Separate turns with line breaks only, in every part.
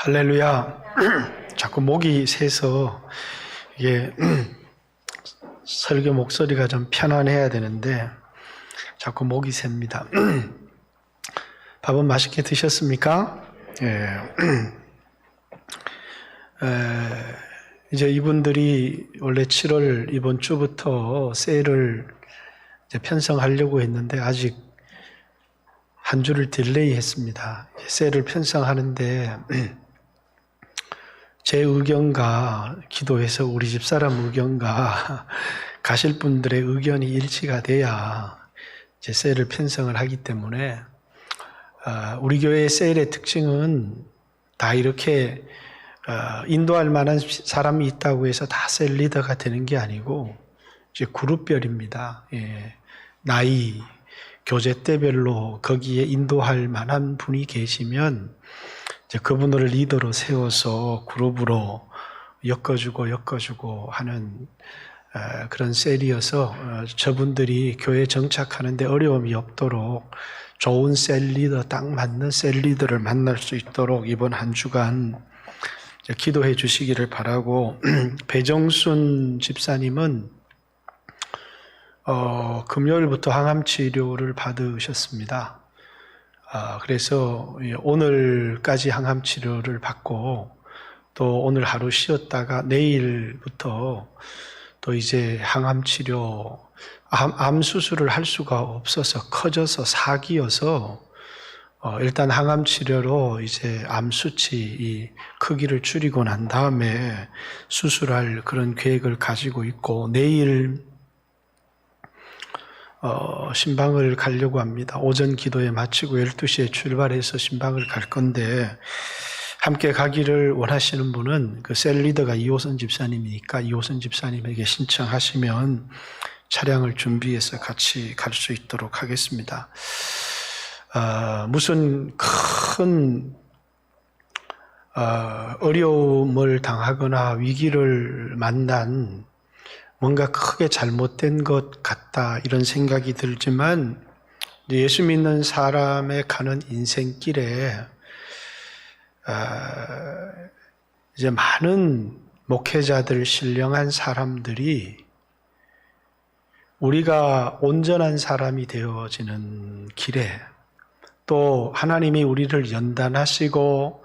할렐루야. 자꾸 목이 새서 이게 설교 목소리가 좀 편안해야 되는데 자꾸 목이 셉니다. 밥은 맛있게 드셨습니까? 예. 이제 이분들이 원래 7월 이번 주부터 세일을 이제 편성하려고 했는데 아직 한 주를 딜레이 했습니다. 세일을 편성하는데 제 의견과 기도해서 우리 집사람 의견과 가실 분들의 의견이 일치가 돼야 이제 세일을 편성을 하기 때문에 우리 교회의 세일의 특징은 다 이렇게 인도할 만한 사람이 있다고 해서 다 세일 리더가 되는 게 아니고 이제 그룹별입니다. 예. 나이, 교제 때별로 거기에 인도할 만한 분이 계시면 이제 그분을 리더로 세워서 그룹으로 엮어주고 하는 그런 셀이어서 저분들이 교회에 정착하는데 어려움이 없도록 좋은 셀 리더, 딱 맞는 셀 리더를 만날 수 있도록 이번 한 주간 기도해 주시기를 바라고 배정순 집사님은 금요일부터 항암 치료를 받으셨습니다. 그래서 오늘까지 항암 치료를 받고 또 오늘 하루 쉬었다가 내일부터 또 이제 항암 치료, 암 수술을 할 수가 없어서 커져서 사기여서 일단 항암 치료로 이제 암 수치 이 크기를 줄이고 난 다음에 수술할 그런 계획을 가지고 있고 내일 신방을 가려고 합니다. 오전 기도에 마치고 12시에 출발해서 신방을 갈 건데 함께 가기를 원하시는 분은 그 셀 리더가 이호선 집사님이니까 이호선 집사님에게 신청하시면 차량을 준비해서 같이 갈 수 있도록 하겠습니다. 무슨 큰 어려움을 당하거나 위기를 만난 뭔가 크게 잘못된 것 같다 이런 생각이 들지만 예수 믿는 사람의 가는 인생길에 이제 많은 목회자들, 신령한 사람들이 우리가 온전한 사람이 되어지는 길에 또 하나님이 우리를 연단하시고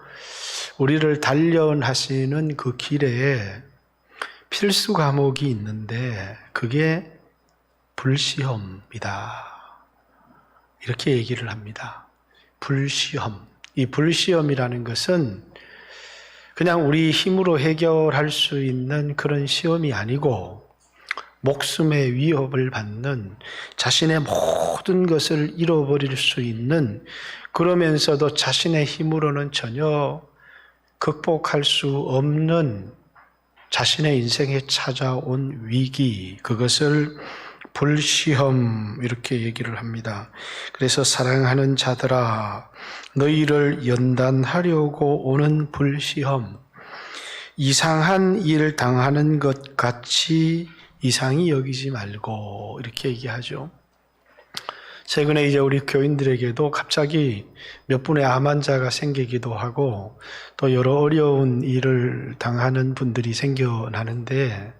우리를 단련하시는 그 길에 필수 과목이 있는데 그게 불시험이다. 이렇게 얘기를 합니다. 불시험. 이 불시험이라는 것은 그냥 우리 힘으로 해결할 수 있는 그런 시험이 아니고 목숨의 위협을 받는 자신의 모든 것을 잃어버릴 수 있는 그러면서도 자신의 힘으로는 전혀 극복할 수 없는 자신의 인생에 찾아온 위기, 그것을 불시험 이렇게 얘기를 합니다. 그래서 사랑하는 자들아, 너희를 연단하려고 오는 불시험, 이상한 일 당하는 것 같이 이상히 여기지 말고 이렇게 얘기하죠. 최근에 이제 우리 교인들에게도 갑자기 몇 분의 암 환자가 생기기도 하고 또 여러 어려운 일을 당하는 분들이 생겨나는데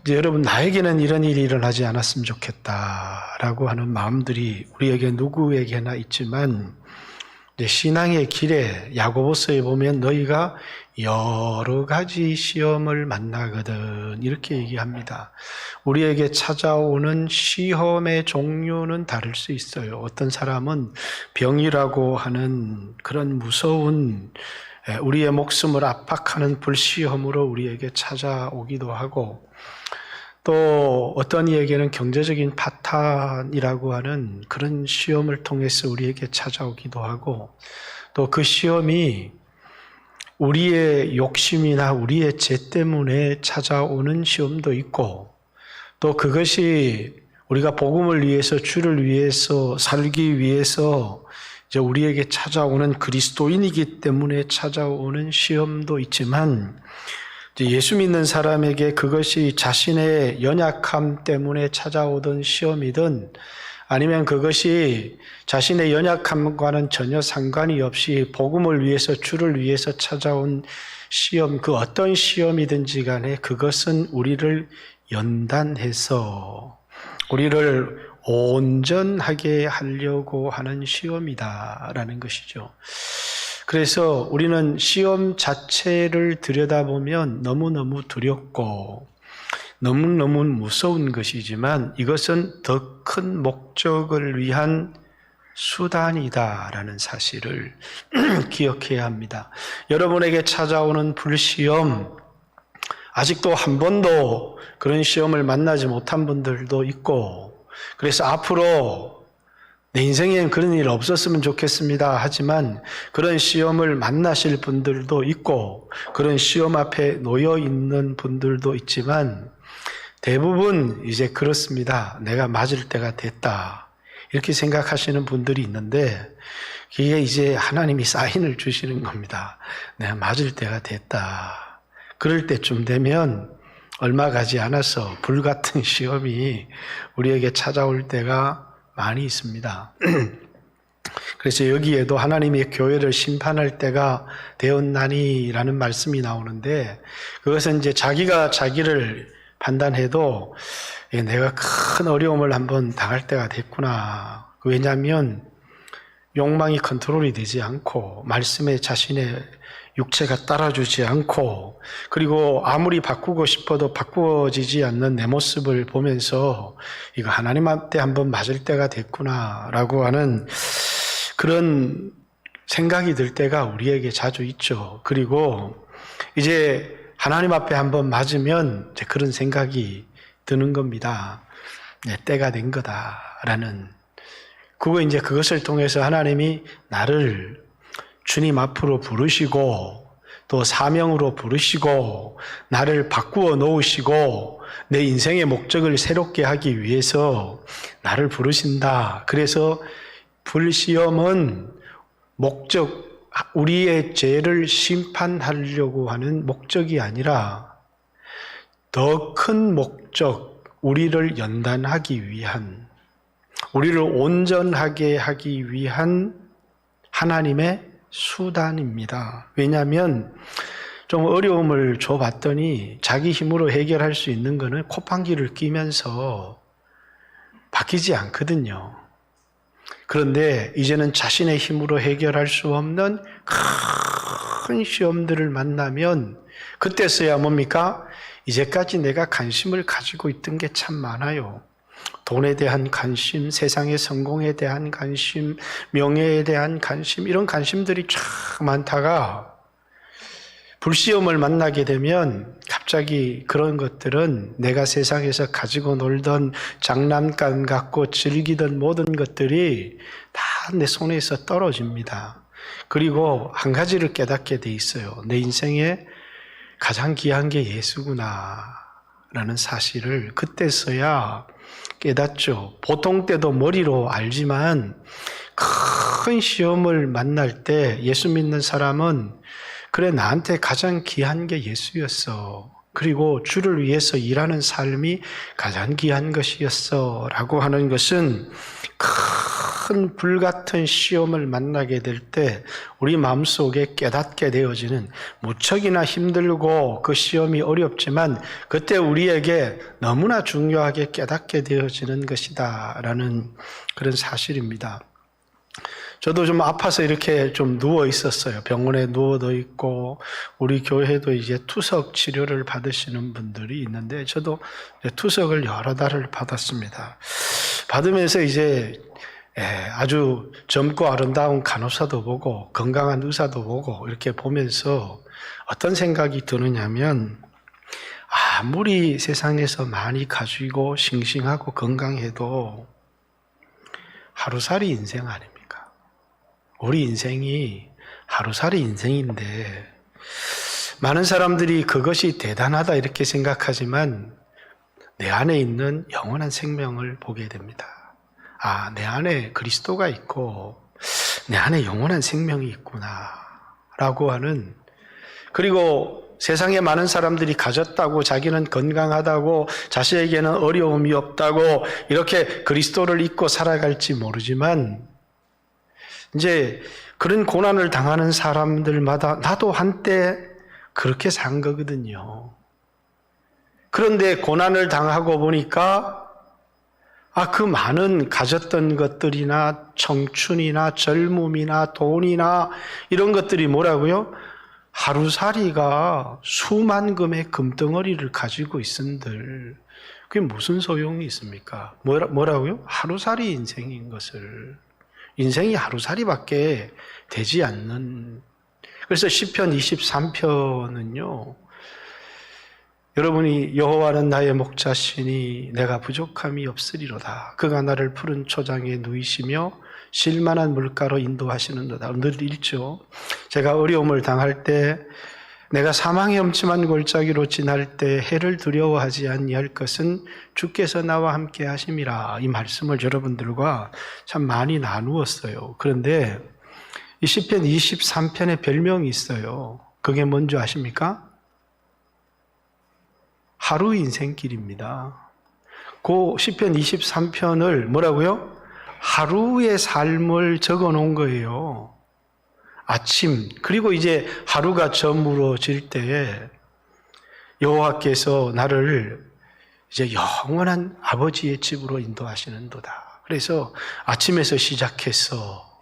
이제 여러분 나에게는 이런 일이 일어나지 않았으면 좋겠다라고 하는 마음들이 우리에게 누구에게나 있지만 이제 신앙의 길에 야고보서에 보면 너희가 여러 가지 시험을 만나거든 이렇게 얘기합니다. 우리에게 찾아오는 시험의 종류는 다를 수 있어요. 어떤 사람은 병이라고 하는 그런 무서운 우리의 목숨을 압박하는 불시험으로 우리에게 찾아오기도 하고 또 어떤 이에게는 경제적인 파탄이라고 하는 그런 시험을 통해서 우리에게 찾아오기도 하고 또 그 시험이 우리의 욕심이나 우리의 죄 때문에 찾아오는 시험도 있고 또 그것이 우리가 복음을 위해서 주를 위해서 살기 위해서 이제 우리에게 찾아오는 그리스도인이기 때문에 찾아오는 시험도 있지만 예수 믿는 사람에게 그것이 자신의 연약함 때문에 찾아오던 시험이든 아니면 그것이 자신의 연약함과는 전혀 상관이 없이 복음을 위해서, 주를 위해서 찾아온 시험, 그 어떤 시험이든지 간에 그것은 우리를 연단해서 우리를 온전하게 하려고 하는 시험이다라는 것이죠. 그래서 우리는 시험 자체를 들여다보면 너무너무 두렵고 너무너무 무서운 것이지만 이것은 더 큰 목적을 위한 수단이다라는 사실을 기억해야 합니다. 여러분에게 찾아오는 불시험, 아직도 한 번도 그런 시험을 만나지 못한 분들도 있고, 그래서 앞으로 내 인생엔 그런 일 없었으면 좋겠습니다 하지만 그런 시험을 만나실 분들도 있고 그런 시험 앞에 놓여 있는 분들도 있지만 대부분 이제 그렇습니다. 내가 맞을 때가 됐다 이렇게 생각하시는 분들이 있는데 이게 이제 하나님이 사인을 주시는 겁니다. 내가 맞을 때가 됐다. 그럴 때쯤 되면 얼마 가지 않아서 불같은 시험이 우리에게 찾아올 때가 많이 있습니다. 그래서 여기에도 하나님이 교회를 심판할 때가 되었나니라는 말씀이 나오는데 그것은 이제 자기가 자기를 판단해도 내가 큰 어려움을 한번 당할 때가 됐구나. 왜냐하면 욕망이 컨트롤이 되지 않고 말씀에 자신의 육체가 따라주지 않고 그리고 아무리 바꾸고 싶어도 바꾸어지지 않는 내 모습을 보면서 이거 하나님한테 한번 맞을 때가 됐구나라고 하는 그런 생각이 들 때가 우리에게 자주 있죠. 그리고 이제 하나님 앞에 한번 맞으면 이제 그런 생각이 드는 겁니다. 때가 된 거다라는. 이제 그것을 통해서 하나님이 나를 주님 앞으로 부르시고 또 사명으로 부르시고 나를 바꾸어 놓으시고 내 인생의 목적을 새롭게 하기 위해서 나를 부르신다. 그래서 불시험은 우리의 죄를 심판하려고 하는 목적이 아니라 더 큰 목적, 우리를 연단하기 위한, 우리를 온전하게 하기 위한 하나님의 수단입니다. 왜냐하면 좀 어려움을 줘봤더니 자기 힘으로 해결할 수 있는 거는 콧방귀를 뀌면서 바뀌지 않거든요. 그런데 이제는 자신의 힘으로 해결할 수 없는 큰 시험들을 만나면 그때서야 뭡니까? 이제까지 내가 관심을 가지고 있던 게 참 많아요. 돈에 대한 관심, 세상의 성공에 대한 관심, 명예에 대한 관심, 이런 관심들이 참 많다가 불시험을 만나게 되면 갑자기 그런 것들은 내가 세상에서 가지고 놀던 장난감 갖고 즐기던 모든 것들이 다 내 손에서 떨어집니다. 그리고 한 가지를 깨닫게 돼 있어요. 내 인생에 가장 귀한 게 예수구나 라는 사실을 그때서야 깨닫죠. 보통 때도 머리로 알지만 큰 시험을 만날 때 예수 믿는 사람은 그래 나한테 가장 귀한 게 예수였어. 그리고 주를 위해서 일하는 삶이 가장 귀한 것이었어 라고 하는 것은 큰 불같은 시험을 만나게 될 때 우리 마음속에 깨닫게 되어지는 무척이나 힘들고 그 시험이 어렵지만 그때 우리에게 너무나 중요하게 깨닫게 되어지는 것이다 라는 그런 사실입니다. 저도 좀 아파서 이렇게 좀 누워 있었어요. 병원에 누워도 있고 우리 교회도 이제 투석 치료를 받으시는 분들이 있는데 저도 투석을 여러 달을 받았습니다. 받으면서 이제 아주 젊고 아름다운 간호사도 보고 건강한 의사도 보고 이렇게 보면서 어떤 생각이 드느냐면 아무리 세상에서 많이 가지고 싱싱하고 건강해도 하루살이 인생 아닙니까? 우리 인생이 하루살이 인생인데 많은 사람들이 그것이 대단하다 이렇게 생각하지만 내 안에 있는 영원한 생명을 보게 됩니다. 내 안에 그리스도가 있고 내 안에 영원한 생명이 있구나 라고 하는, 그리고 세상에 많은 사람들이 가졌다고, 자기는 건강하다고, 자신에게는 어려움이 없다고 이렇게 그리스도를 잊고 살아갈지 모르지만, 이제 그런 고난을 당하는 사람들마다 나도 한때 그렇게 산 거거든요. 그런데 고난을 당하고 보니까 그 많은 가졌던 것들이나 청춘이나 젊음이나 돈이나 이런 것들이 뭐라고요? 하루살이가 수만 금의 금덩어리를 가지고 있은들 그게 무슨 소용이 있습니까? 뭐라고요? 하루살이 인생인 것을. 인생이 하루살이밖에 되지 않는. 그래서 시편 23편은요. 여러분이 여호와는 나의 목자시니 내가 부족함이 없으리로다. 그가 나를 푸른 초장에 누이시며 실만한 물가로 인도하시는도다. 늘 읽죠. 제가 어려움을 당할 때, 내가 사망의 엄침한 골짜기로 지날 때 해를 두려워하지 아니할 것은 주께서 나와 함께 하심이라. 이 말씀을 여러분들과 참 많이 나누었어요. 그런데 이 시편 23편에 별명이 있어요. 그게 뭔지 아십니까? 하루 인생길입니다. 그 시편 23편을 뭐라고요? 하루의 삶을 적어 놓은 거예요. 아침, 그리고 이제 하루가 저물어질 때에 여호와께서 나를 이제 영원한 아버지의 집으로 인도하시는도다. 그래서 아침에서 시작해서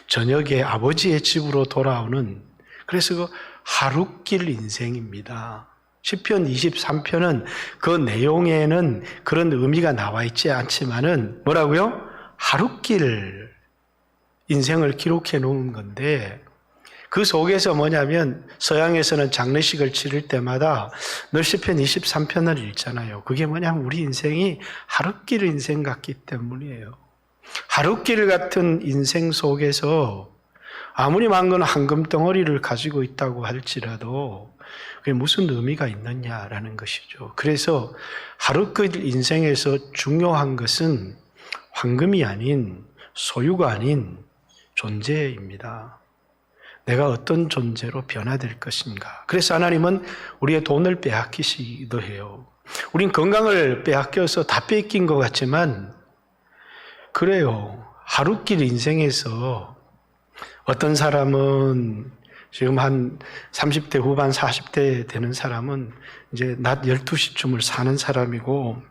저녁에 아버지의 집으로 돌아오는, 그래서 그 하루길 인생입니다. 시편 23편은 그 내용에는 그런 의미가 나와 있지 않지만은 뭐라고요? 하루길 인생을 기록해 놓은 건데, 그 속에서 뭐냐면 서양에서는 장례식을 치를 때마다 늘 시편 23편을 읽잖아요. 그게 뭐냐면 우리 인생이 하루길 인생 같기 때문이에요. 하루길 같은 인생 속에서 아무리 많은 황금덩어리를 가지고 있다고 할지라도 그게 무슨 의미가 있느냐라는 것이죠. 그래서 하루길 인생에서 중요한 것은 황금이 아닌, 소유가 아닌 존재입니다. 내가 어떤 존재로 변화될 것인가. 그래서 하나님은 우리의 돈을 빼앗기시기도 해요. 우린 건강을 빼앗겨서 다 뺏긴 것 같지만 그래요. 하루길 인생에서 어떤 사람은 지금 한 30대 후반 40대 되는 사람은 이제 낮 12시쯤을 사는 사람이고,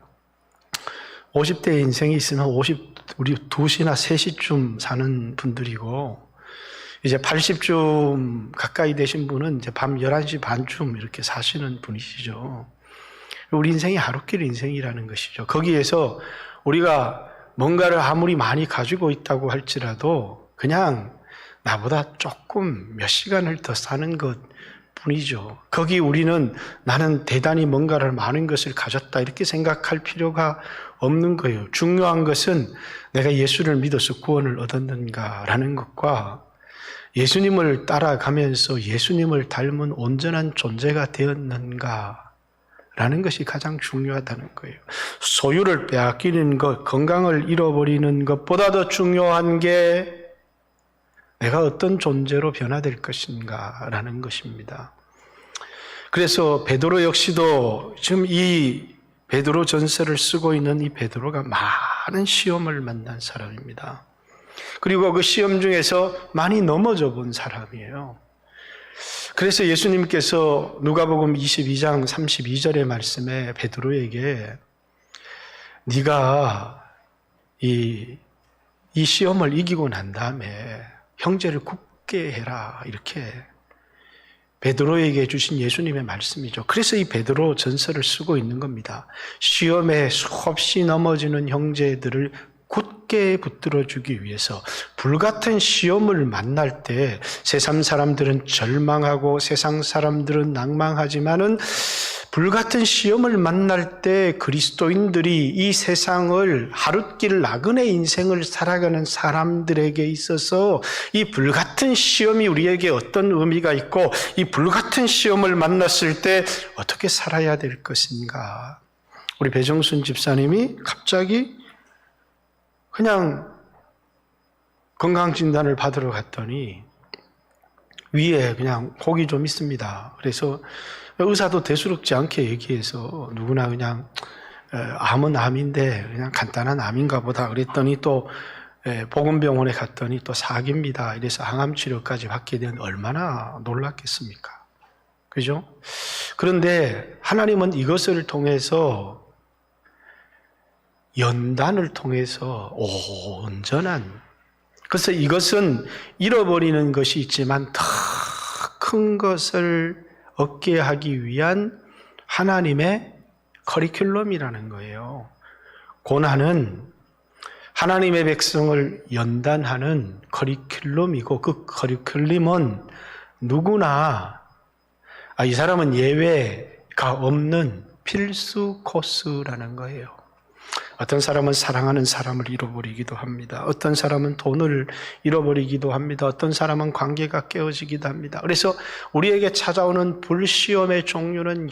50대 인생이 있으면 우리 2시나 3시쯤 사는 분들이고, 이제 80쯤 가까이 되신 분은 이제 밤 11시 반쯤 이렇게 사시는 분이시죠. 우리 인생이 하루길 인생이라는 것이죠. 거기에서 우리가 뭔가를 아무리 많이 가지고 있다고 할지라도 그냥 나보다 조금 몇 시간을 더 사는 것 뿐이죠. 거기 우리는 나는 대단히 뭔가를 많은 것을 가졌다 이렇게 생각할 필요가 없는 거예요. 중요한 것은 내가 예수를 믿어서 구원을 얻었는가라는 것과 예수님을 따라가면서 예수님을 닮은 온전한 존재가 되었는가 라는 것이 가장 중요하다는 거예요. 소유를 빼앗기는 것, 건강을 잃어버리는 것보다 더 중요한 게 내가 어떤 존재로 변화될 것인가 라는 것입니다. 그래서 베드로 역시도 지금 이 베드로 전서를 쓰고 있는 이 베드로가 많은 시험을 만난 사람입니다. 그리고 그 시험 중에서 많이 넘어져 본 사람이에요. 그래서 예수님께서 누가복음 22장 32절의 말씀에 베드로에게 네가 이 시험을 이기고 난 다음에 형제를 굳게 해라, 이렇게 베드로에게 주신 예수님의 말씀이죠. 그래서 이 베드로 전서를 쓰고 있는 겁니다. 시험에 수없이 넘어지는 형제들을 굳게 붙들어주기 위해서. 불같은 시험을 만날 때 세상 사람들은 절망하고 세상 사람들은 낭망하지만은 불같은 시험을 만날 때 그리스도인들이 이 세상을 하룻길 나그네 인생을 살아가는 사람들에게 있어서 이 불같은 시험이 우리에게 어떤 의미가 있고 이 불같은 시험을 만났을 때 어떻게 살아야 될 것인가. 우리 배정순 집사님이 갑자기 그냥 건강진단을 받으러 갔더니 위에 그냥 혹이 좀 있습니다. 그래서 의사도 대수롭지 않게 얘기해서 누구나 그냥 암은 암인데 그냥 간단한 암인가 보다 그랬더니 또 보건병원에 갔더니 또 사기입니다. 이래서 항암 치료까지 받게 된 얼마나 놀랐겠습니까? 그죠? 그런데 하나님은 이것을 통해서 연단을 통해서 온전한, 그래서 이것은 잃어버리는 것이 있지만 더 큰 것을 얻게 하기 위한 하나님의 커리큘럼이라는 거예요. 고난은 하나님의 백성을 연단하는 커리큘럼이고 그 커리큘럼은 누구나 이 사람은 예외가 없는 필수 코스라는 거예요. 어떤 사람은 사랑하는 사람을 잃어버리기도 합니다. 어떤 사람은 돈을 잃어버리기도 합니다. 어떤 사람은 관계가 깨어지기도 합니다. 그래서 우리에게 찾아오는 불시험의 종류는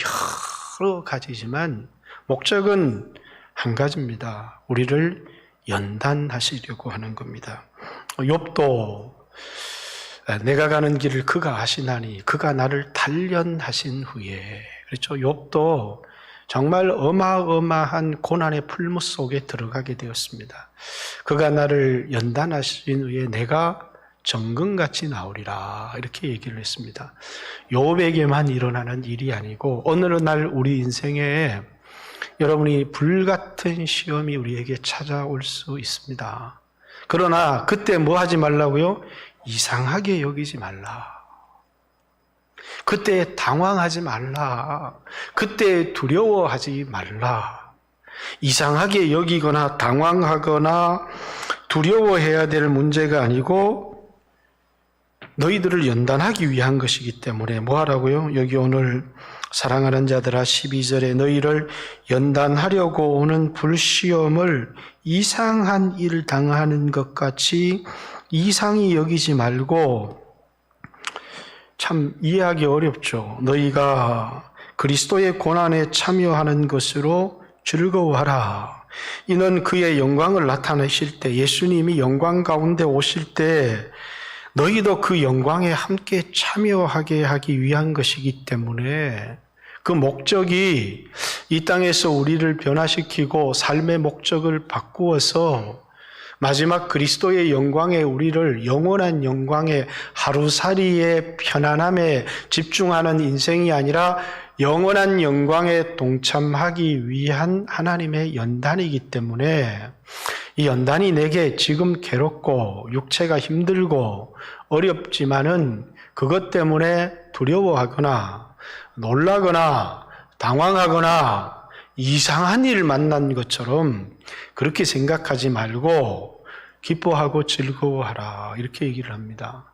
여러 가지지만 목적은 한 가지입니다. 우리를 연단하시려고 하는 겁니다. 욥도 내가 가는 길을 그가 아시나니 그가 나를 단련하신 후에, 그렇죠. 욥도 정말 어마어마한 고난의 풀무 속에 들어가게 되었습니다. 그가 나를 연단하신 후에 내가 정금같이 나오리라, 이렇게 얘기를 했습니다. 욥에게만 일어나는 일이 아니고 어느 날 우리 인생에 여러분이 불같은 시험이 우리에게 찾아올 수 있습니다. 그러나 그때 뭐 하지 말라고요? 이상하게 여기지 말라. 그때 당황하지 말라. 그때 두려워하지 말라. 이상하게 여기거나 당황하거나 두려워해야 될 문제가 아니고 너희들을 연단하기 위한 것이기 때문에 뭐 하라고요? 여기 오늘 사랑하는 자들아 12절에 너희를 연단하려고 오는 불시험을 이상한 일 당하는 것 같이 이상히 여기지 말고, 참 이해하기 어렵죠. 너희가 그리스도의 고난에 참여하는 것으로 즐거워하라. 이는 그의 영광을 나타내실 때, 예수님이 영광 가운데 오실 때 너희도 그 영광에 함께 참여하게 하기 위한 것이기 때문에 그 목적이 이 땅에서 우리를 변화시키고 삶의 목적을 바꾸어서 마지막 그리스도의 영광에 우리를 영원한 영광의 하루살이의 편안함에 집중하는 인생이 아니라 영원한 영광에 동참하기 위한 하나님의 연단이기 때문에 이 연단이 내게 지금 괴롭고 육체가 힘들고 어렵지만은 그것 때문에 두려워하거나 놀라거나 당황하거나 이상한 일을 만난 것처럼 그렇게 생각하지 말고 기뻐하고 즐거워하라, 이렇게 얘기를 합니다.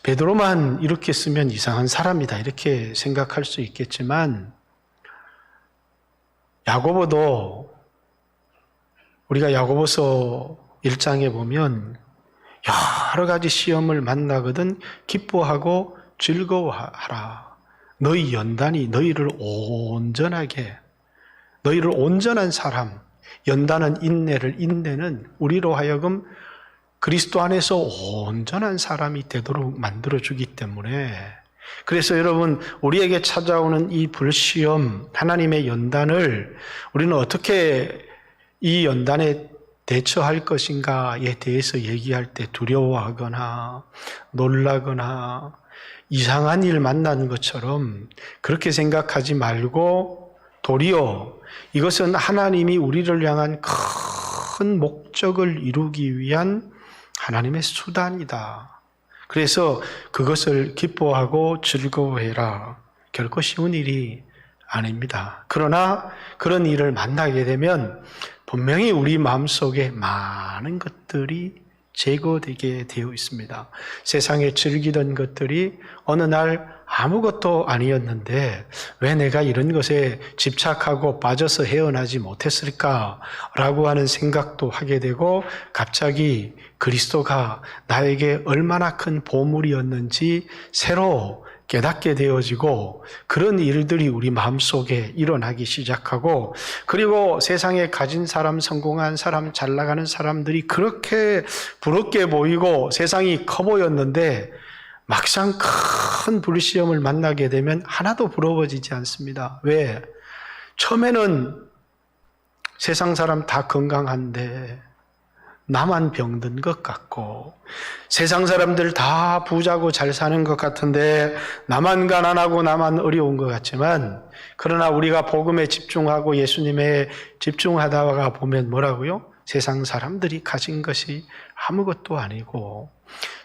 베드로만 이렇게 쓰면 이상한 사람이다 이렇게 생각할 수 있겠지만 야고보도, 우리가 야고보서 1장에 보면 여러 가지 시험을 만나거든 기뻐하고 즐거워하라. 너희 연단이 너희를 온전하게, 너희를 온전한 사람, 연단은 인내를, 인내는 우리로 하여금 그리스도 안에서 온전한 사람이 되도록 만들어주기 때문에, 그래서 여러분 우리에게 찾아오는 이 불시험, 하나님의 연단을 우리는 어떻게 이 연단에 대처할 것인가에 대해서 얘기할 때 두려워하거나 놀라거나 이상한 일 만난 것처럼 그렇게 생각하지 말고 도리어 이것은 하나님이 우리를 향한 큰 목적을 이루기 위한 하나님의 수단이다. 그래서 그것을 기뻐하고 즐거워해라. 결코 쉬운 일이 아닙니다. 그러나 그런 일을 만나게 되면 분명히 우리 마음속에 많은 것들이 제거되게 되어 있습니다. 세상에 즐기던 것들이 어느 날 아무것도 아니었는데 왜 내가 이런 것에 집착하고 빠져서 헤어나지 못했을까라고 하는 생각도 하게 되고, 갑자기 그리스도가 나에게 얼마나 큰 보물이었는지 새로 깨닫게 되어지고, 그런 일들이 우리 마음속에 일어나기 시작하고, 그리고 세상에 가진 사람, 성공한 사람, 잘 나가는 사람들이 그렇게 부럽게 보이고 세상이 커 보였는데 막상 큰 불시험을 만나게 되면 하나도 부러워지지 않습니다. 왜? 처음에는 세상 사람 다 건강한데 나만 병든 것 같고, 세상 사람들 다 부자고 잘 사는 것 같은데 나만 가난하고 나만 어려운 것 같지만, 그러나 우리가 복음에 집중하고 예수님에 집중하다가 보면 뭐라고요? 세상 사람들이 가진 것이 아무것도 아니고,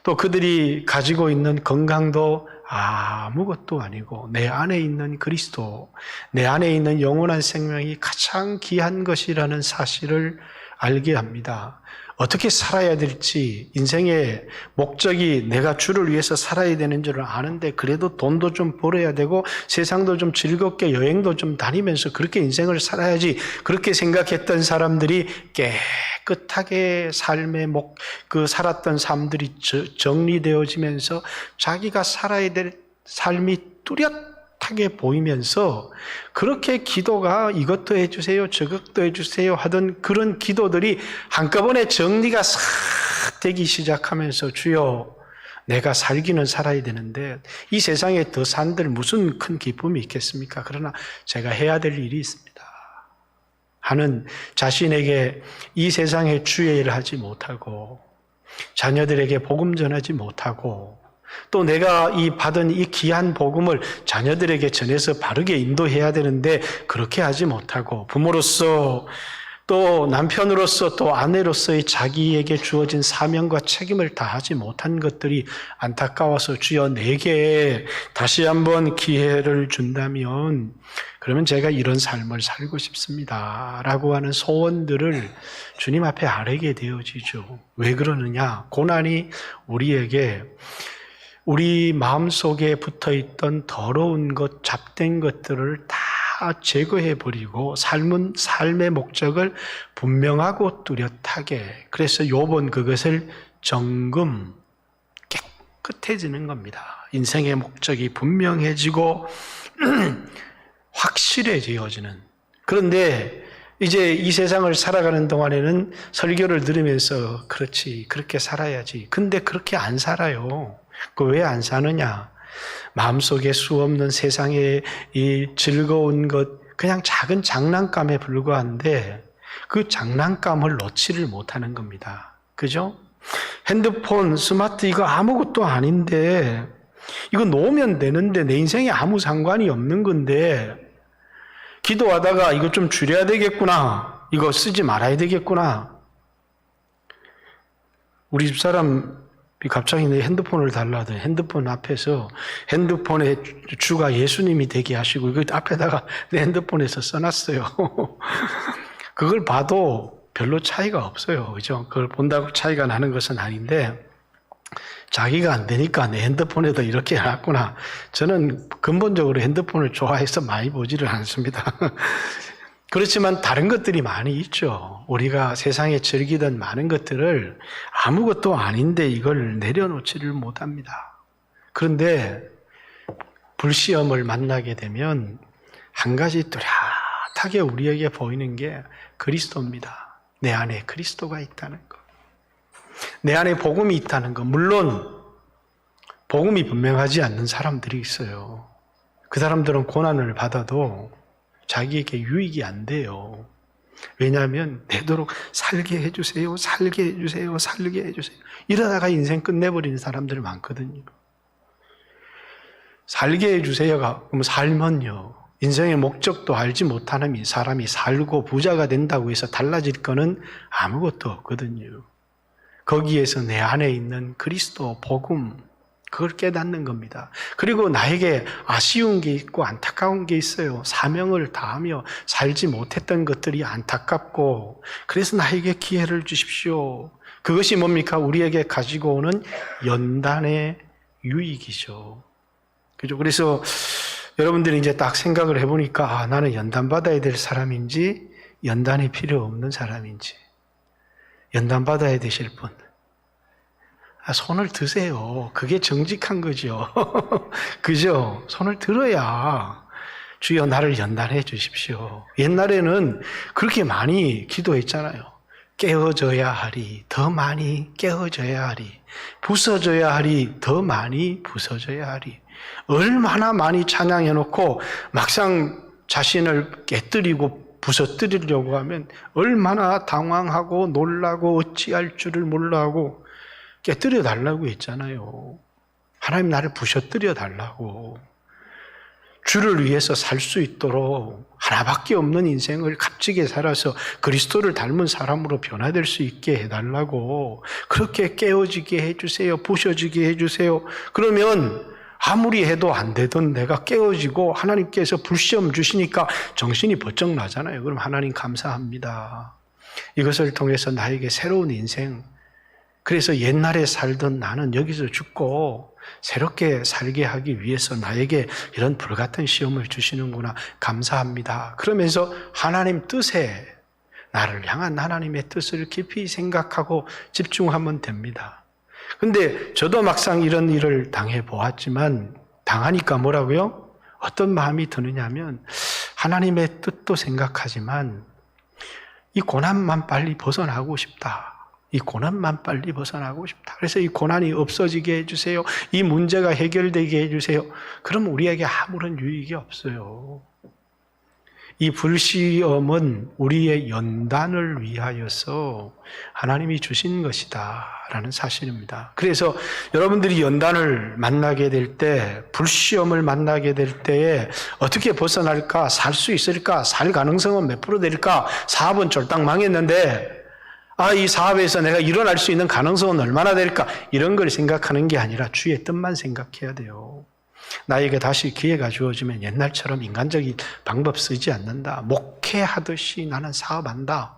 또 그들이 가지고 있는 건강도 아무것도 아니고, 내 안에 있는 그리스도, 내 안에 있는 영원한 생명이 가장 귀한 것이라는 사실을 알게 합니다. 어떻게 살아야 될지, 인생의 목적이 내가 주를 위해서 살아야 되는 줄 아는데 그래도 돈도 좀 벌어야 되고 세상도 좀 즐겁게 여행도 좀 다니면서 그렇게 인생을 살아야지, 그렇게 생각했던 사람들이 깨끗하게 삶의 살았던 삶들이 정리되어지면서 자기가 살아야 될 삶이 뚜렷하게 보이면서, 그렇게 기도가 이것도 해주세요 저것도 해주세요 하던 그런 기도들이 한꺼번에 정리가 싹 되기 시작하면서, 주여 내가 살기는 살아야 되는데 이 세상에 더 산들 무슨 큰 기쁨이 있겠습니까? 그러나 제가 해야 될 일이 있습니다 하는 자신에게 이 세상에 주의 일을 하지 못하고, 자녀들에게 복음 전하지 못하고, 또 내가 받은 이 귀한 복음을 자녀들에게 전해서 바르게 인도해야 되는데 그렇게 하지 못하고, 부모로서 또 남편으로서 또 아내로서의 자기에게 주어진 사명과 책임을 다하지 못한 것들이 안타까워서, 주여 내게 다시 한번 기회를 준다면 그러면 제가 이런 삶을 살고 싶습니다 라고 하는 소원들을 주님 앞에 아뢰게 되어지죠. 왜 그러느냐? 고난이 우리에게 우리 마음속에 붙어있던 더러운 것, 잡된 것들을 다 제거해버리고 삶의 목적을 분명하고 뚜렷하게, 그래서 욥은 그것을 정금, 깨끗해지는 겁니다. 인생의 목적이 분명해지고 확실해지어지는. 그런데 이제 이 세상을 살아가는 동안에는 설교를 들으면서 그렇지, 그렇게 살아야지. 근데 그렇게 안 살아요. 그 왜 안 사느냐? 마음속에 수없는 세상의 이 즐거운 것, 그냥 작은 장난감에 불과한데 그 장난감을 놓지를 못하는 겁니다. 그죠? 핸드폰, 스마트 이거 아무것도 아닌데, 이거 놓으면 되는데 내 인생에 아무 상관이 없는 건데, 기도하다가 이거 좀 줄여야 되겠구나, 이거 쓰지 말아야 되겠구나. 우리 집사람 갑자기 내 핸드폰을 달라 하더니 핸드폰 앞에서 핸드폰의 주가 예수님이 되게 하시고 이거 앞에다가 내 핸드폰에서 써놨어요. 그걸 봐도 별로 차이가 없어요. 그죠? 그걸 본다고 차이가 나는 것은 아닌데, 자기가 안 되니까 내 핸드폰에도 이렇게 해놨구나. 저는 근본적으로 핸드폰을 좋아해서 많이 보지를 않습니다. 그렇지만 다른 것들이 많이 있죠. 우리가 세상에 즐기던 많은 것들을 아무것도 아닌데 이걸 내려놓지를 못합니다. 그런데 불시험을 만나게 되면 한 가지 뚜렷하게 우리에게 보이는 게 그리스도입니다. 내 안에 그리스도가 있다는 것. 내 안에 복음이 있다는 것. 물론 복음이 분명하지 않는 사람들이 있어요. 그 사람들은 고난을 받아도 자기에게 유익이 안 돼요. 왜냐하면 되도록 살게 해주세요, 살게 해주세요, 살게 해주세요. 이러다가 인생 끝내버리는 사람들이 많거든요. 살게 해주세요가, 그럼 살면요, 인생의 목적도 알지 못하는 이 사람이 살고 부자가 된다고 해서 달라질 거는 아무것도 없거든요. 거기에서 내 안에 있는 그리스도 복음, 그걸 깨닫는 겁니다. 그리고 나에게 아쉬운 게 있고 안타까운 게 있어요. 사명을 다하며 살지 못했던 것들이 안타깝고, 그래서 나에게 기회를 주십시오. 그것이 뭡니까? 우리에게 가지고 오는 연단의 유익이죠. 그죠? 그래서 여러분들이 이제 딱 생각을 해보니까, 나는 연단받아야 될 사람인지 연단이 필요 없는 사람인지. 연단받아야 되실 분, 손을 드세요. 그게 정직한 거죠. 그죠? 손을 들어야 주여 나를 연단해 주십시오. 옛날에는 그렇게 많이 기도했잖아요. 깨어져야 하리, 더 많이 깨어져야 하리. 부서져야 하리, 더 많이 부서져야 하리. 얼마나 많이 찬양해놓고 막상 자신을 깨뜨리고 부서뜨리려고 하면 얼마나 당황하고 놀라고 어찌할 줄을 몰라하고 깨뜨려 달라고 했잖아요. 하나님 나를 부셔뜨려 달라고. 주를 위해서 살 수 있도록 하나밖에 없는 인생을 값지게 살아서 그리스도를 닮은 사람으로 변화될 수 있게 해달라고. 그렇게 깨어지게 해주세요. 부셔지게 해주세요. 그러면 아무리 해도 안 되던 내가 깨어지고 하나님께서 불시험 주시니까 정신이 번쩍 나잖아요. 그럼 하나님 감사합니다. 이것을 통해서 나에게 새로운 인생, 그래서 옛날에 살던 나는 여기서 죽고 새롭게 살게 하기 위해서 나에게 이런 불같은 시험을 주시는구나. 감사합니다. 그러면서 하나님 뜻에, 나를 향한 하나님의 뜻을 깊이 생각하고 집중하면 됩니다. 근데 저도 막상 이런 일을 당해 보았지만, 당하니까 뭐라고요? 어떤 마음이 드느냐면, 하나님의 뜻도 생각하지만 이 고난만 빨리 벗어나고 싶다. 이 고난만 빨리 벗어나고 싶다. 그래서 이 고난이 없어지게 해주세요. 이 문제가 해결되게 해주세요. 그럼 우리에게 아무런 유익이 없어요. 이 불시험은 우리의 연단을 위하여서 하나님이 주신 것이다 라는 사실입니다. 그래서 여러분들이 연단을 만나게 될 때, 불시험을 만나게 될 때에 어떻게 벗어날까? 살 수 있을까? 살 가능성은 몇 프로 될까? 사업은 쫄딱 망했는데 이 사업에서 내가 일어날 수 있는 가능성은 얼마나 될까? 이런 걸 생각하는 게 아니라 주의 뜻만 생각해야 돼요. 나에게 다시 기회가 주어지면 옛날처럼 인간적인 방법 쓰지 않는다. 목회하듯이 나는 사업한다.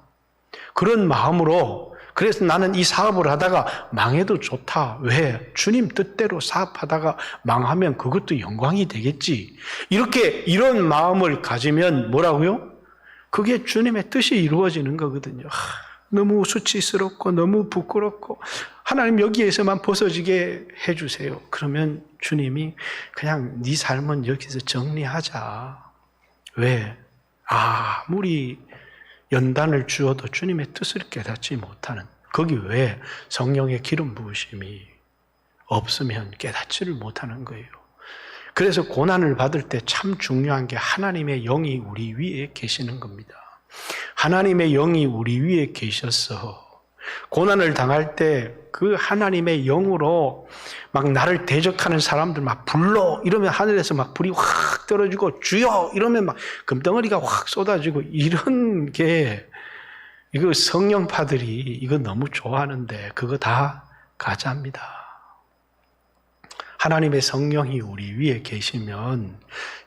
그런 마음으로, 그래서 나는 이 사업을 하다가 망해도 좋다. 왜? 주님 뜻대로 사업하다가 망하면 그것도 영광이 되겠지. 이런 마음을 가지면 뭐라고요? 그게 주님의 뜻이 이루어지는 거거든요. 너무 수치스럽고 너무 부끄럽고 하나님 여기에서만 벗어지게 해주세요. 그러면 주님이 그냥 네 삶은 여기서 정리하자. 왜? 아무리 연단을 주어도 주님의 뜻을 깨닫지 못하는, 거기 왜? 성령의 기름 부으심이 없으면 깨닫지를 못하는 거예요. 그래서 고난을 받을 때 참 중요한 게 하나님의 영이 우리 위에 계시는 겁니다. 하나님의 영이 우리 위에 계셔서 고난을 당할 때 그 하나님의 영으로 막 나를 대적하는 사람들 막 불러 이러면 하늘에서 막 불이 확 떨어지고 주여 이러면 막 금덩어리가 확 쏟아지고, 이런 게 이거 성령파들이 이거 너무 좋아하는데 그거 다 가짜입니다. 하나님의 성령이 우리 위에 계시면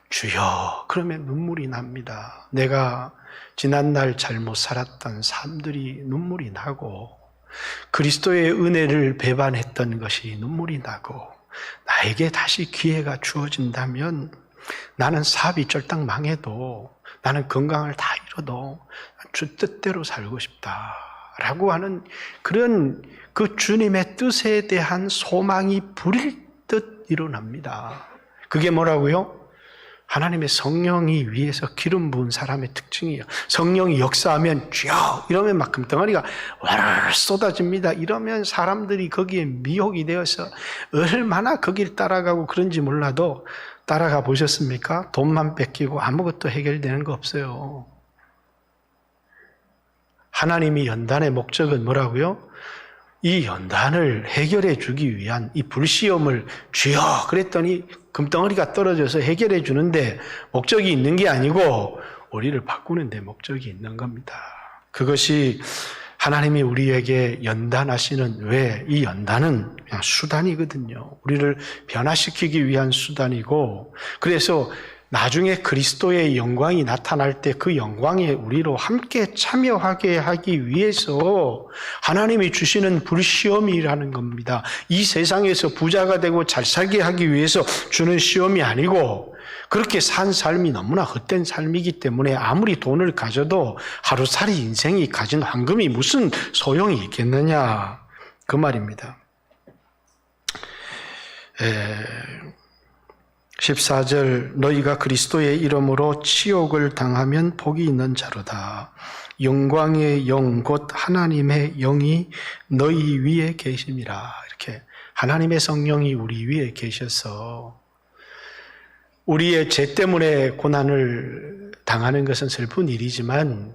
주여 그러면 눈물이 납니다. 내가 지난날 잘못 살았던 삶들이 눈물이 나고, 그리스도의 은혜를 배반했던 것이 눈물이 나고, 나에게 다시 기회가 주어진다면 나는 사업이 쫄딱 망해도, 나는 건강을 다 잃어도 주 뜻대로 살고 싶다라고 하는 그런 그 주님의 뜻에 대한 소망이 불일 듯 일어납니다. 그게 뭐라고요? 하나님의 성령이 위에서 기름 부은 사람의 특징이에요. 성령이 역사하면 쥐어 이러면 막 금덩어리가 와르르 쏟아집니다. 이러면 사람들이 거기에 미혹이 되어서 얼마나 거기를 따라가고 그런지 몰라도 따라가 보셨습니까? 돈만 뺏기고 아무것도 해결되는 거 없어요. 하나님이 연단의 목적은 뭐라고요? 이 연단을 해결해 주기 위한 이 불시험을 주여 그랬더니 금덩어리가 떨어져서 해결해 주는데 목적이 있는 게 아니고 우리를 바꾸는 데 목적이 있는 겁니다. 그것이 하나님이 우리에게 연단하시는, 왜? 이 연단은 그냥 수단이거든요. 우리를 변화시키기 위한 수단이고, 그래서 나중에 그리스도의 영광이 나타날 때 그 영광에 우리로 함께 참여하게 하기 위해서 하나님이 주시는 불시험이라는 겁니다. 이 세상에서 부자가 되고 잘 살게 하기 위해서 주는 시험이 아니고, 그렇게 산 삶이 너무나 헛된 삶이기 때문에 아무리 돈을 가져도 하루살이 인생이 가진 황금이 무슨 소용이 있겠느냐, 그 말입니다. 14절 너희가 그리스도의 이름으로 치욕을 당하면 복이 있는 자로다. 영광의 영 곧 하나님의 영이 너희 위에 계심이라. 이렇게 하나님의 성령이 우리 위에 계셔서 우리의 죄 때문에 고난을 당하는 것은 슬픈 일이지만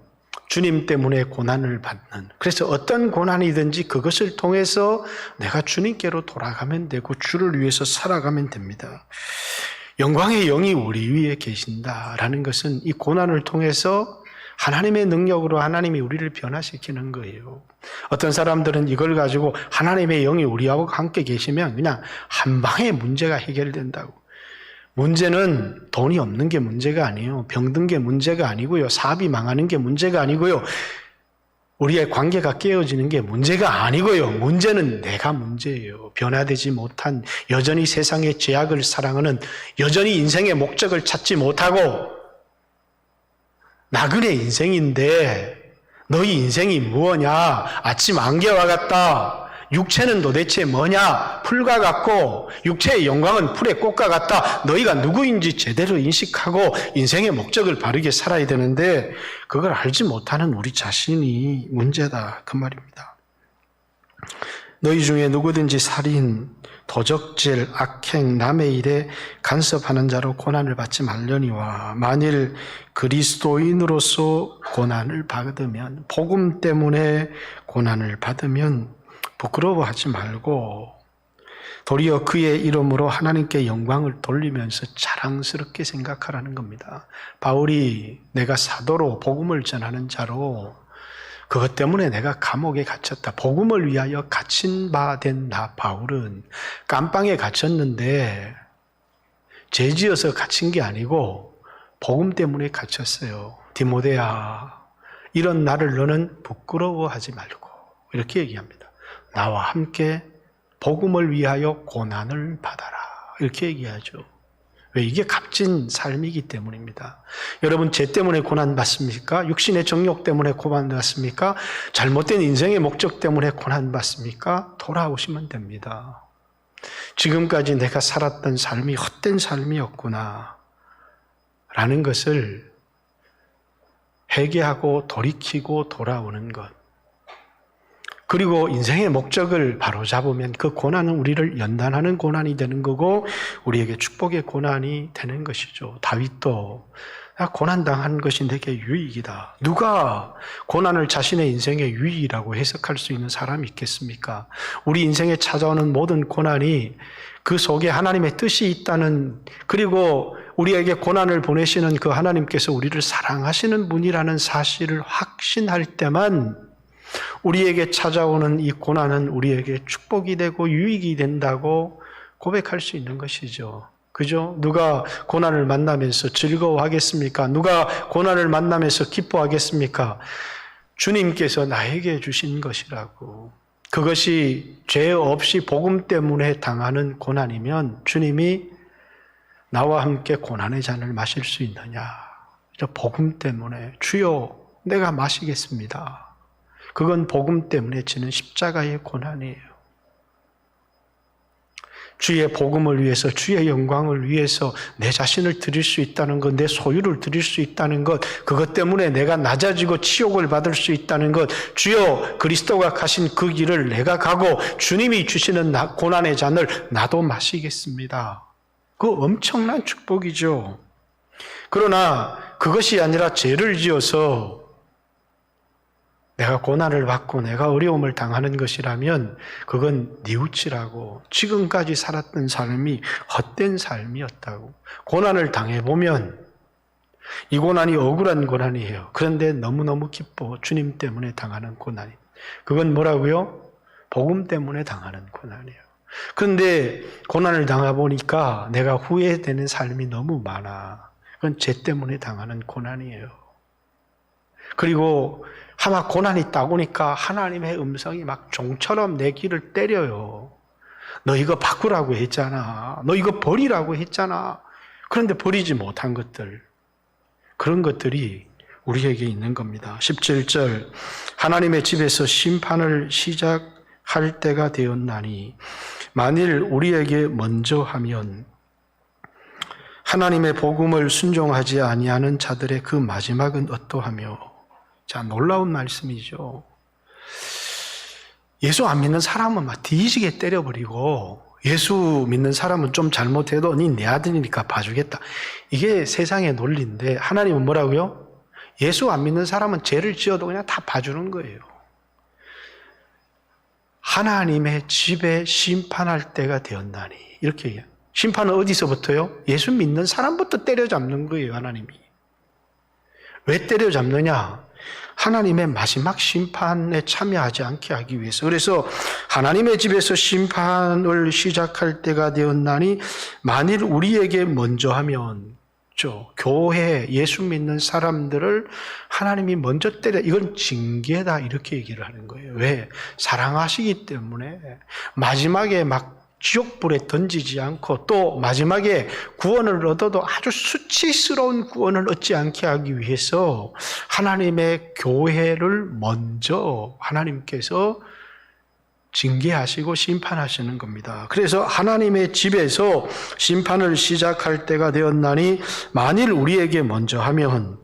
주님 때문에 고난을 받는, 그래서 어떤 고난이든지 그것을 통해서 내가 주님께로 돌아가면 되고 주를 위해서 살아가면 됩니다. 영광의 영이 우리 위에 계신다라는 것은 이 고난을 통해서 하나님의 능력으로 하나님이 우리를 변화시키는 거예요. 어떤 사람들은 이걸 가지고 하나님의 영이 우리하고 함께 계시면 그냥 한 방에 문제가 해결된다고. 문제는 돈이 없는 게 문제가 아니에요. 병든 게 문제가 아니고요. 사업이 망하는 게 문제가 아니고요. 우리의 관계가 깨어지는 게 문제가 아니고요. 문제는 내가 문제예요. 변화되지 못한, 여전히 세상의 죄악을 사랑하는, 여전히 인생의 목적을 찾지 못하고 나그네 인생인데 너희 인생이 무엇냐? 아침 안개와 같다. 육체는 도대체 뭐냐? 풀과 같고 육체의 영광은 풀의 꽃과 같다. 너희가 누구인지 제대로 인식하고 인생의 목적을 바르게 살아야 되는데 그걸 알지 못하는 우리 자신이 문제다, 그 말입니다. 너희 중에 누구든지 살인, 도적질, 악행, 남의 일에 간섭하는 자로 고난을 받지 말려니와 만일 그리스도인으로서 고난을 받으면, 복음 때문에 고난을 받으면 부끄러워하지 말고 도리어 그의 이름으로 하나님께 영광을 돌리면서 자랑스럽게 생각하라는 겁니다. 바울이 내가 사도로 복음을 전하는 자로 그것 때문에 내가 감옥에 갇혔다. 복음을 위하여 갇힌 바 된 나 바울은 깜빵에 갇혔는데 죄지어서 갇힌 게 아니고 복음 때문에 갇혔어요. 디모데야, 이런 나를 너는 부끄러워하지 말고, 이렇게 얘기합니다. 나와 함께 복음을 위하여 고난을 받아라, 이렇게 얘기하죠. 왜? 이게 값진 삶이기 때문입니다. 여러분, 죄 때문에 고난받습니까? 육신의 정욕 때문에 고난받습니까? 잘못된 인생의 목적 때문에 고난받습니까? 돌아오시면 됩니다. 지금까지 내가 살았던 삶이 헛된 삶이었구나 라는 것을 회개하고 돌이키고 돌아오는 것, 그리고 인생의 목적을 바로잡으면 그 고난은 우리를 연단하는 고난이 되는 거고 우리에게 축복의 고난이 되는 것이죠. 다윗도 고난당한 것이 내게 유익이다. 누가 고난을 자신의 인생의 유익이라고 해석할 수 있는 사람이 있겠습니까? 우리 인생에 찾아오는 모든 고난이 그 속에 하나님의 뜻이 있다는, 그리고 우리에게 고난을 보내시는 그 하나님께서 우리를 사랑하시는 분이라는 사실을 확신할 때만 우리에게 찾아오는 이 고난은 우리에게 축복이 되고 유익이 된다고 고백할 수 있는 것이죠. 그죠? 누가 고난을 만나면서 즐거워하겠습니까? 누가 고난을 만나면서 기뻐하겠습니까? 주님께서 나에게 주신 것이라고. 그것이 죄 없이 복음 때문에 당하는 고난이면 주님이 나와 함께 고난의 잔을 마실 수 있느냐? 복음 때문에 주여 내가 마시겠습니다. 그건 복음 때문에 지는 십자가의 고난이에요. 주의 복음을 위해서, 주의 영광을 위해서 내 자신을 드릴 수 있다는 것, 내 소유를 드릴 수 있다는 것, 그것 때문에 내가 낮아지고 치욕을 받을 수 있다는 것, 주여 그리스도가 가신 그 길을 내가 가고 주님이 주시는 고난의 잔을 나도 마시겠습니다. 그 엄청난 축복이죠. 그러나 그것이 아니라 죄를 지어서 내가 고난을 받고 내가 어려움을 당하는 것이라면 그건 뉘우치라고, 지금까지 살았던 삶이 헛된 삶이었다고. 고난을 당해보면 이 고난이 억울한 고난이에요. 그런데 너무너무 기뻐. 주님 때문에 당하는 고난이. 그건 뭐라고요? 복음 때문에 당하는 고난이에요. 그런데 고난을 당해보니까 내가 후회되는 삶이 너무 많아. 그건 죄 때문에 당하는 고난이에요. 그리고 아마 고난이 딱 오니까 하나님의 음성이 막 종처럼 내 귀를 때려요. 너 이거 바꾸라고 했잖아. 너 이거 버리라고 했잖아. 그런데 버리지 못한 것들, 그런 것들이 우리에게 있는 겁니다. 17절 하나님의 집에서 심판을 시작할 때가 되었나니 만일 우리에게 먼저 하면 하나님의 복음을 순종하지 아니하는 자들의 그 마지막은 어떠하며. 자, 놀라운 말씀이죠. 예수 안 믿는 사람은 막 뒤지게 때려버리고, 예수 믿는 사람은 좀 잘못해도 니 내 아들이니까 봐주겠다. 이게 세상의 논리인데, 하나님은 뭐라고요? 예수 안 믿는 사람은 죄를 지어도 그냥 다 봐주는 거예요. 하나님의 집에 심판할 때가 되었나니. 이렇게 얘기해요. 심판은 어디서부터요? 예수 믿는 사람부터 때려잡는 거예요, 하나님이. 왜 때려잡느냐? 하나님의 마지막 심판에 참여하지 않게 하기 위해서. 그래서 하나님의 집에서 심판을 시작할 때가 되었나니 만일 우리에게 먼저 하면, 교회, 예수 믿는 사람들을 하나님이 먼저 때려, 이건 징계다, 이렇게 얘기를 하는 거예요. 왜? 사랑하시기 때문에 마지막에 막 지옥불에 던지지 않고, 또 마지막에 구원을 얻어도 아주 수치스러운 구원을 얻지 않게 하기 위해서 하나님의 교회를 먼저 하나님께서 징계하시고 심판하시는 겁니다. 그래서 하나님의 집에서 심판을 시작할 때가 되었나니 만일 우리에게 먼저 하면,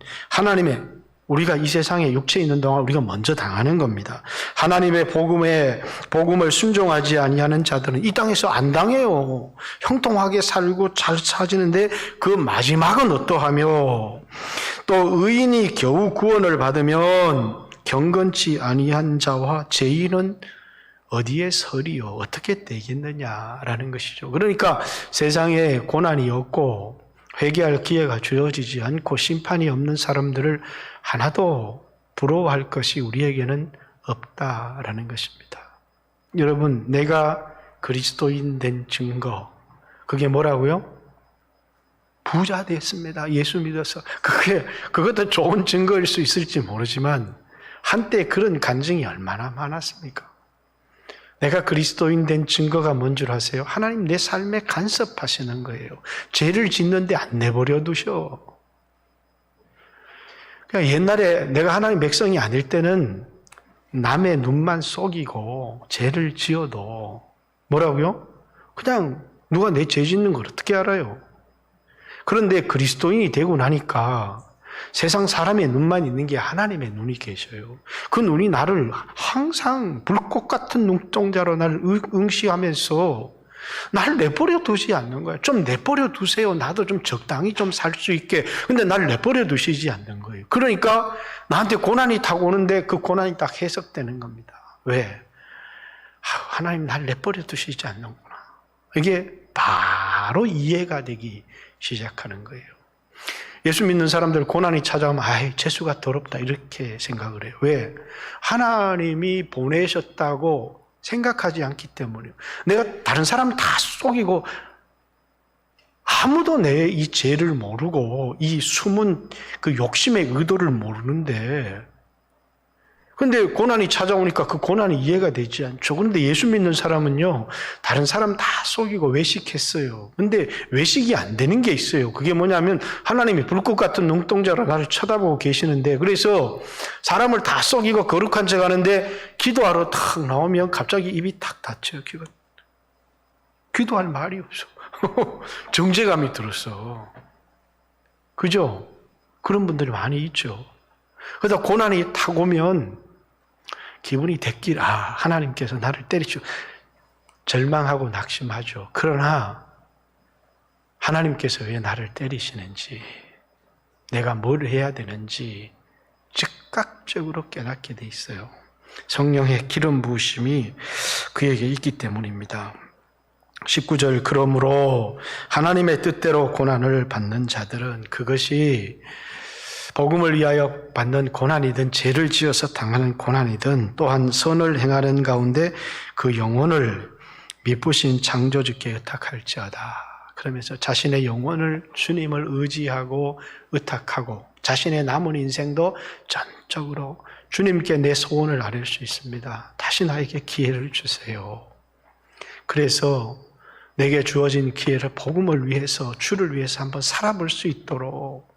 우리가 이 세상에 육체에 있는 동안 우리가 먼저 당하는 겁니다. 하나님의 복음을 순종하지 아니하는 자들은 이 땅에서 안 당해요. 형통하게 살고 잘 사지는데 그 마지막은 어떠하며. 또 의인이 겨우 구원을 받으면 경건치 아니한 자와 죄인은 어디에 서리요? 어떻게 되겠느냐라는 것이죠. 그러니까 세상에 고난이 없고 회개할 기회가 주어지지 않고 심판이 없는 사람들을 하나도 부러워할 것이 우리에게는 없다라는 것입니다. 여러분, 내가 그리스도인 된 증거, 그게 뭐라고요? 부자 됐습니다. 예수 믿어서. 그것도 좋은 증거일 수 있을지 모르지만 한때 그런 간증이 얼마나 많았습니까? 내가 그리스도인 된 증거가 뭔 줄 아세요? 하나님 내 삶에 간섭하시는 거예요. 죄를 짓는데 안 내버려 두셔. 그러니까 옛날에 내가 하나님 백성이 아닐 때는 남의 눈만 속이고 죄를 지어도 뭐라고요? 그냥 누가 내 죄 짓는 걸 어떻게 알아요? 그런데 그리스도인이 되고 나니까 세상 사람의 눈만 있는 게 하나님의 눈이 계셔요. 그 눈이 나를 항상 불꽃 같은 눈동자로 나를 응시하면서 나를 내버려 두지 않는 거예요. 좀 내버려 두세요. 나도 좀 적당히 좀 살 수 있게. 근데 나를 내버려 두시지 않는 거예요. 그러니까 나한테 고난이 타고 오는데 그 고난이 딱 해석되는 겁니다. 왜? 하나님 나를 내버려 두시지 않는구나. 이게 바로 이해가 되기 시작하는 거예요. 예수 믿는 사람들 고난이 찾아오면 재수가 더럽다 이렇게 생각을 해요. 왜? 하나님이 보내셨다고 생각하지 않기 때문이에요. 내가 다른 사람 다 속이고 아무도 내 이 죄를 모르고 이 숨은 그 욕심의 의도를 모르는데, 근데 고난이 찾아오니까 그 고난이 이해가 되지 않죠. 그런데 예수 믿는 사람은요, 다른 사람 다 속이고 외식했어요. 근데 외식이 안 되는 게 있어요. 그게 뭐냐면 하나님이 불꽃 같은 눈동자로 나를 쳐다보고 계시는데, 그래서 사람을 다 속이고 거룩한 척 하는데 기도하러 탁 나오면 갑자기 입이 탁 닫혀요. 기도할 말이 없어. 정죄감이 들었어. 그죠? 그런 분들이 많이 있죠. 그러다 고난이 탁 오면 기분이 됐길, 하나님께서 나를 때리시고 절망하고 낙심하죠. 그러나 하나님께서 왜 나를 때리시는지, 내가 뭘 해야 되는지 즉각적으로 깨닫게 돼 있어요. 성령의 기름 부으심이 그에게 있기 때문입니다. 19절, 그러므로 하나님의 뜻대로 고난을 받는 자들은 그것이 복음을 위하여 받는 고난이든 죄를 지어서 당하는 고난이든 또한 선을 행하는 가운데 그 영혼을 미쁘신 창조주께 의탁할지어다. 그러면서 자신의 영혼을 주님을 의지하고 의탁하고 자신의 남은 인생도 전적으로 주님께 내 소원을 아뢰 수 있습니다. 다시 나에게 기회를 주세요. 그래서 내게 주어진 기회를 복음을 위해서, 주를 위해서 한번 살아볼 수 있도록,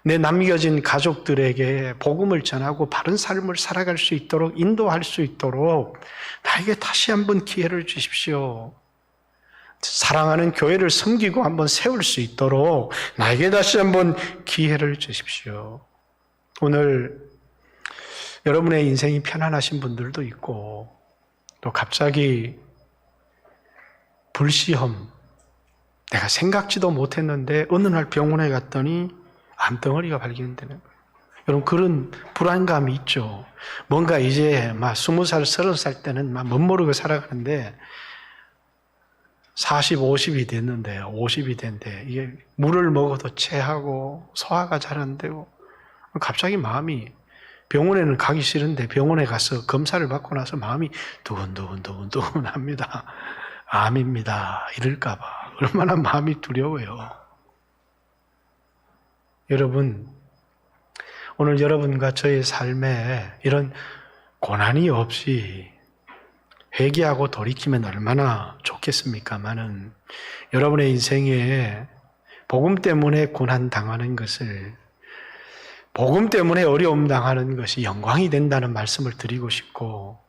내 남겨진 가족들에게 복음을 전하고 바른 삶을 살아갈 수 있도록, 인도할 수 있도록 나에게 다시 한번 기회를 주십시오. 사랑하는 교회를 섬기고 한번 세울 수 있도록 나에게 다시 한번 기회를 주십시오. 오늘 여러분의 인생이 편안하신 분들도 있고 또 갑자기 불시험, 내가 생각지도 못했는데 어느 날 병원에 갔더니 암덩어리가 발견되는 거예요. 여러분 그런 불안감이 있죠. 뭔가 이제 막 20살, 30살 때는 막 멋모르고 살아가는데 40, 50이 됐는데 50이 됐는데 이게 물을 먹어도 체하고 소화가 잘 안 되고 갑자기 마음이 병원에는 가기 싫은데 병원에 가서 검사를 받고 나서 마음이 두근두근 합니다. 암입니다. 이럴까 봐. 얼마나 마음이 두려워요. 여러분, 오늘 여러분과 저의 삶에 이런 고난이 없이 회개하고 돌이키면 얼마나 좋겠습니까마는 여러분의 인생에 복음 때문에 고난 당하는 것을, 복음 때문에 어려움 당하는 것이 영광이 된다는 말씀을 드리고 싶고,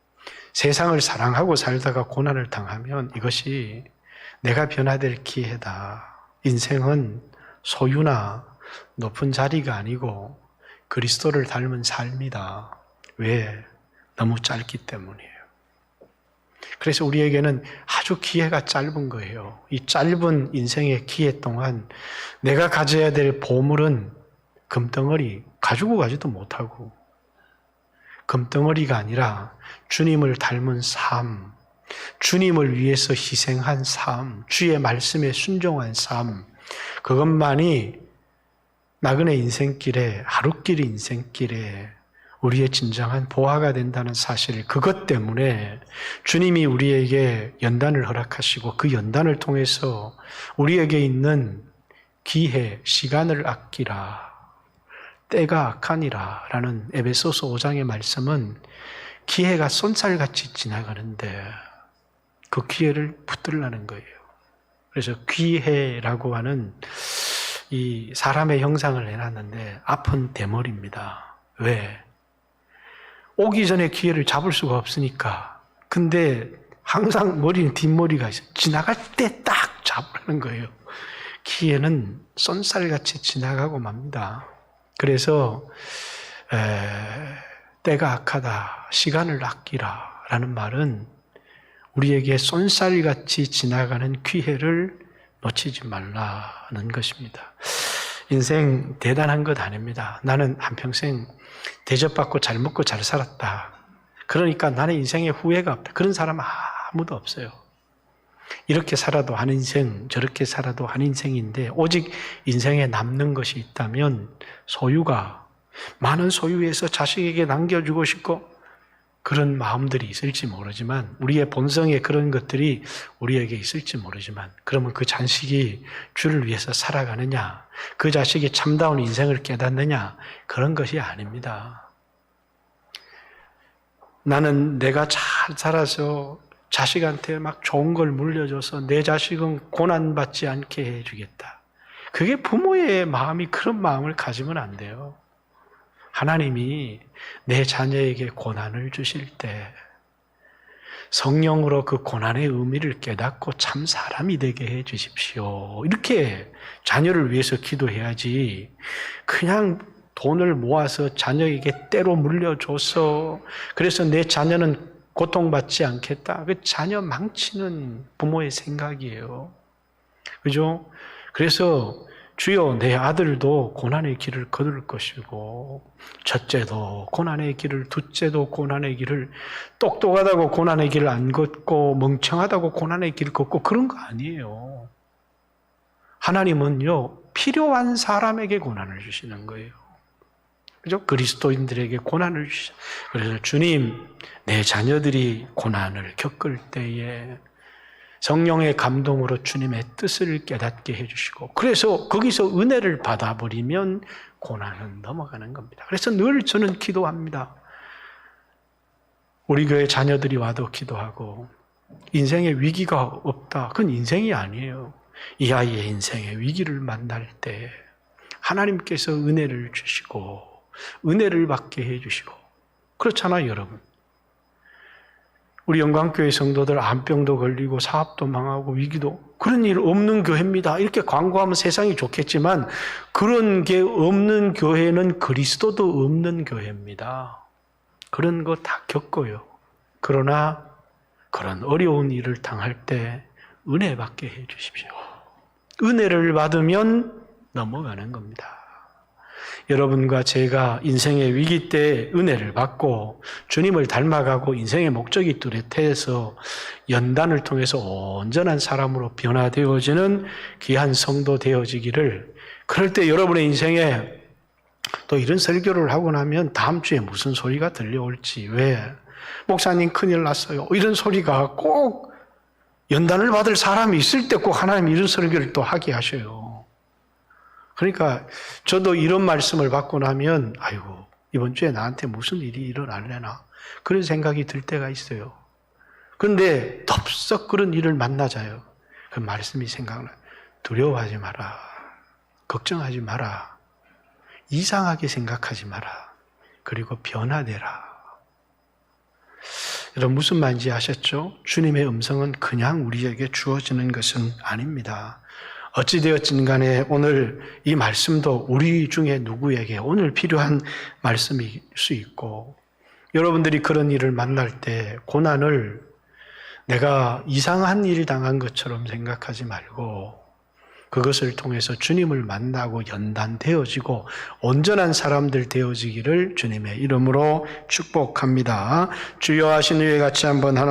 세상을 사랑하고 살다가 고난을 당하면 이것이 내가 변화될 기회다. 인생은 소유나 높은 자리가 아니고 그리스도를 닮은 삶이다. 왜? 너무 짧기 때문이에요. 그래서 우리에게는 아주 기회가 짧은 거예요. 이 짧은 인생의 기회 동안 내가 가져야 될 보물은 금덩어리 가지고 가지도 못하고, 금덩어리가 아니라 주님을 닮은 삶, 주님을 위해서 희생한 삶, 주의 말씀에 순종한 삶, 그것만이 나그네 인생길에, 하루길 인생길에 우리의 진정한 보화가 된다는 사실, 그것 때문에 주님이 우리에게 연단을 허락하시고 그 연단을 통해서 우리에게 있는 기회, 시간을 아끼라. 때가 악하니라 라는 에베소서 5장의 말씀은 기회가 쏜살같이 지나가는데 그 기회를 붙들라는 거예요. 그래서 기회라고 하는 이 사람의 형상을 해놨는데 앞은 대머리입니다. 왜? 오기 전에 기회를 잡을 수가 없으니까. 근데 항상 머리는 뒷머리가 있어요. 지나갈 때 딱 잡으라는 거예요. 기회는 쏜살같이 지나가고 맙니다. 그래서 때가 악하다, 시간을 아끼라 라는 말은 우리에게 쏜살같이 지나가는 기회를 놓치지 말라는 것입니다. 인생 대단한 것 아닙니다. 나는 한평생 대접받고 잘 먹고 잘 살았다. 그러니까 나는 인생에 후회가 없다. 그런 사람 아무도 없어요. 이렇게 살아도 한 인생, 저렇게 살아도 한 인생인데 오직 인생에 남는 것이 있다면 소유가, 많은 소유에서 자식에게 남겨주고 싶고 그런 마음들이 있을지 모르지만, 우리의 본성에 그런 것들이 우리에게 있을지 모르지만, 그러면 그 자식이 주를 위해서 살아가느냐, 그 자식이 참다운 인생을 깨닫느냐, 그런 것이 아닙니다. 나는 내가 잘 살아서 자식한테 막 좋은 걸 물려줘서 내 자식은 고난받지 않게 해주겠다. 그게 부모의 마음이, 그런 마음을 가지면 안 돼요. 하나님이 내 자녀에게 고난을 주실 때 성령으로 그 고난의 의미를 깨닫고 참 사람이 되게 해 주십시오. 이렇게 자녀를 위해서 기도해야지, 그냥 돈을 모아서 자녀에게 때로 물려줘서 그래서 내 자녀는 고통받지 않겠다. 그 자녀 망치는 부모의 생각이에요. 그죠? 그래서 주여, 내 아들도 고난의 길을 거둘 것이고 첫째도 고난의 길을, 둘째도 고난의 길을, 똑똑하다고 고난의 길을 안 걷고 멍청하다고 고난의 길을 걷고 그런 거 아니에요. 하나님은요, 필요한 사람에게 고난을 주시는 거예요. 그죠? 그리스도인들에게 고난을 주시죠. 그래서 주님, 내 자녀들이 고난을 겪을 때에 성령의 감동으로 주님의 뜻을 깨닫게 해주시고, 그래서 거기서 은혜를 받아버리면 고난은 넘어가는 겁니다. 그래서 늘 저는 기도합니다. 우리 교회 자녀들이 와도 기도하고, 인생에 위기가 없다. 그건 인생이 아니에요. 이 아이의 인생에 위기를 만날 때 하나님께서 은혜를 주시고 은혜를 받게 해주시고, 그렇잖아요, 여러분. 우리 영광교회 성도들 암병도 걸리고 사업도 망하고 위기도 그런 일 없는 교회입니다. 이렇게 광고하면 세상이 좋겠지만 그런 게 없는 교회는 그리스도도 없는 교회입니다. 그런 거 다 겪어요. 그러나 그런 어려운 일을 당할 때 은혜 받게 해 주십시오. 은혜를 받으면 넘어가는 겁니다. 여러분과 제가 인생의 위기 때 은혜를 받고 주님을 닮아가고 인생의 목적이 뚜렷해서 연단을 통해서 온전한 사람으로 변화되어지는 귀한 성도 되어지기를, 그럴 때 여러분의 인생에 또 이런 설교를 하고 나면 다음 주에 무슨 소리가 들려올지, 왜 목사님 큰일 났어요, 이런 소리가 꼭 연단을 받을 사람이 있을 때 꼭 하나님 이런 설교를 또 하게 하셔요. 그러니까 저도 이런 말씀을 받고 나면 아이고 이번 주에 나한테 무슨 일이 일어날래나 그런 생각이 들 때가 있어요. 그런데 덥석 그런 일을 만나자요. 그 말씀이 생각나요. 두려워하지 마라. 걱정하지 마라. 이상하게 생각하지 마라. 그리고 변화되라. 여러분 무슨 말인지 아셨죠? 주님의 음성은 그냥 우리에게 주어지는 것은 아닙니다. 어찌되었든 간에 오늘 이 말씀도 우리 중에 누구에게 오늘 필요한 말씀일 수 있고, 여러분들이 그런 일을 만날 때 고난을 내가 이상한 일 당한 것처럼 생각하지 말고 그것을 통해서 주님을 만나고 연단되어지고 온전한 사람들 되어지기를 주님의 이름으로 축복합니다. 주여 하신 후에 같이 한번 하나